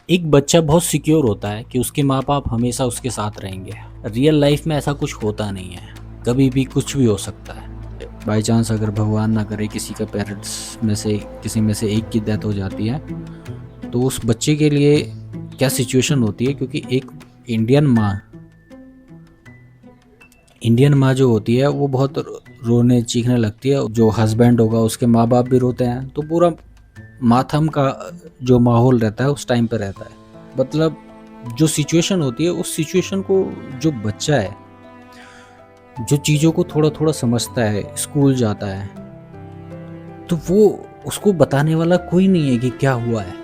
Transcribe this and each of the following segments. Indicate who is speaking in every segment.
Speaker 1: एक बच्चा बहुत सिक्योर होता है कि उसके माँ बाप हमेशा उसके साथ रहेंगे। रियल लाइफ में ऐसा कुछ होता नहीं है, कभी भी कुछ भी हो सकता है। बाई चांस अगर भगवान ना करे किसी का पेरेंट्स में से किसी में से एक की डेथ हो जाती है, तो उस बच्चे के लिए क्या सिचुएशन होती है। क्योंकि एक इंडियन माँ जो होती है वो बहुत रोने चीखने लगती है। जो हस्बैंड होगा उसके माँ बाप भी रोते हैं, तो पूरा मातम का जो माहौल रहता है उस टाइम पे रहता है। मतलब जो सिचुएशन होती है उस सिचुएशन को जो बच्चा है, जो चीज़ों को थोड़ा थोड़ा समझता है, स्कूल जाता है, तो वो उसको बताने वाला कोई नहीं है कि क्या हुआ है।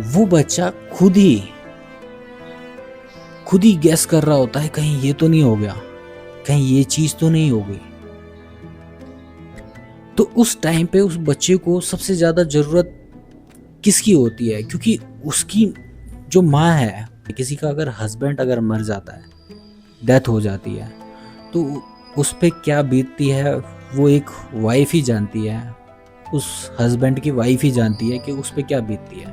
Speaker 1: वो बच्चा खुद ही गैस कर रहा होता है, कहीं ये तो नहीं हो गया, कहीं ये चीज़ तो नहीं हो गई। तो उस टाइम पे उस बच्चे को सबसे ज़्यादा ज़रूरत किसकी होती है? क्योंकि उसकी जो माँ है, किसी का अगर हस्बैंड अगर मर जाता है, डेथ हो जाती है, तो उस पे क्या बीतती है वो एक वाइफ ही जानती है। उस हस्बैंड की वाइफ ही जानती है कि उस पे क्या बीतती है।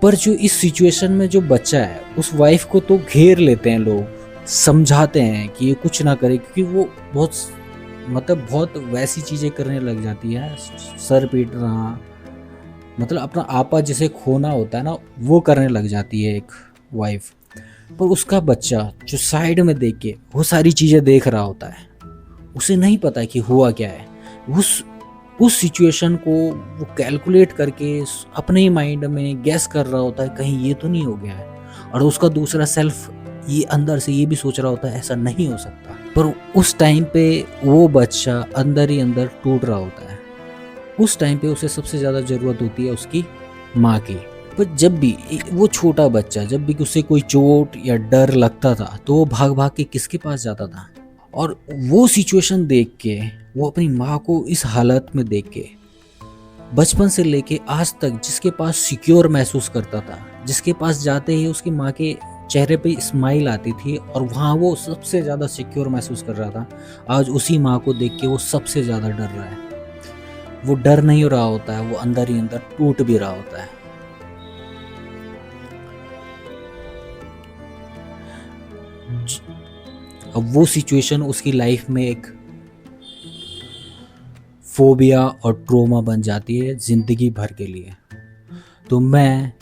Speaker 1: पर जो इस सिचुएशन में जो बच्चा है, उस वाइफ को तो घेर लेते हैं लोग, समझाते हैं कि ये कुछ ना करे, क्योंकि वो बहुत वैसी चीज़ें करने लग जाती है, सर पीटना, मतलब अपना आपा जिसे खोना होता है ना, वो करने लग जाती है एक वाइफ। पर उसका बच्चा जो साइड में देख के वो सारी चीज़ें देख रहा होता है, उसे नहीं पता कि हुआ क्या है। उस सिचुएशन को वो कैलकुलेट करके अपने ही माइंड में गैस कर रहा होता है, कहीं ये तो नहीं हो गया है। और उसका दूसरा सेल्फ ये अंदर से ये भी सोच रहा होता है ऐसा नहीं हो सकता। पर उस टाइम पे वो बच्चा अंदर ही अंदर टूट रहा होता है। उस टाइम पे उसे सबसे ज़्यादा ज़रूरत होती है उसकी माँ की। पर जब भी वो छोटा बच्चा, जब भी उसे कोई चोट या डर लगता था, तो वो भाग भाग के किसके पास जाता था। और वो सिचुएशन देख के, वो अपनी माँ को इस हालत में देख के, बचपन से लेके आज तक जिसके पास सिक्योर महसूस करता था, जिसके पास जाते ही उसकी माँ के चेहरे पे स्माइल आती थी और वहाँ वो सबसे ज़्यादा सिक्योर महसूस कर रहा था, आज उसी माँ को देख के वो सबसे ज़्यादा डर रहा है। वो डर नहीं रहा होता है, वो अंदर ही अंदर टूट भी रहा होता है। अब वो सिचुएशन उसकी लाइफ में एक फोबिया और ट्रोमा बन जाती है ज़िंदगी भर के लिए। तो मैं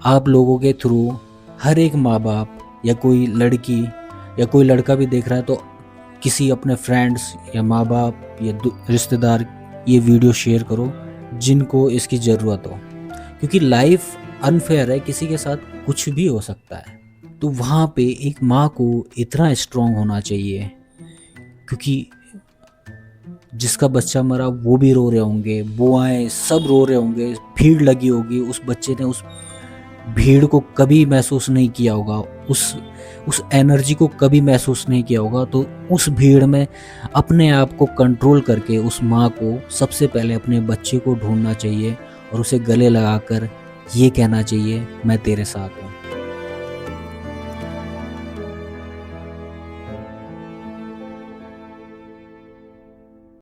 Speaker 1: आप लोगों के थ्रू हर एक माँ बाप या कोई लड़की या कोई लड़का भी देख रहा है, तो किसी अपने फ्रेंड्स या माँ बाप या रिश्तेदार ये वीडियो शेयर करो जिनको इसकी ज़रूरत हो। क्योंकि लाइफ अनफेयर है, किसी के साथ कुछ भी हो सकता है। तो वहाँ पे एक माँ को इतना स्ट्रांग होना चाहिए, क्योंकि जिसका बच्चा मरा वो भी रो रहे होंगे, बुआएं सब रो रहे होंगे, भीड़ लगी होगी। उस बच्चे ने उस भीड़ को कभी महसूस नहीं किया होगा, उस एनर्जी को कभी महसूस नहीं किया होगा। तो उस भीड़ में अपने आप को कंट्रोल करके उस माँ को सबसे पहले अपने बच्चे को ढूंढना चाहिए और उसे गले लगाकर ये कहना चाहिए, मैं तेरे साथ हूँ।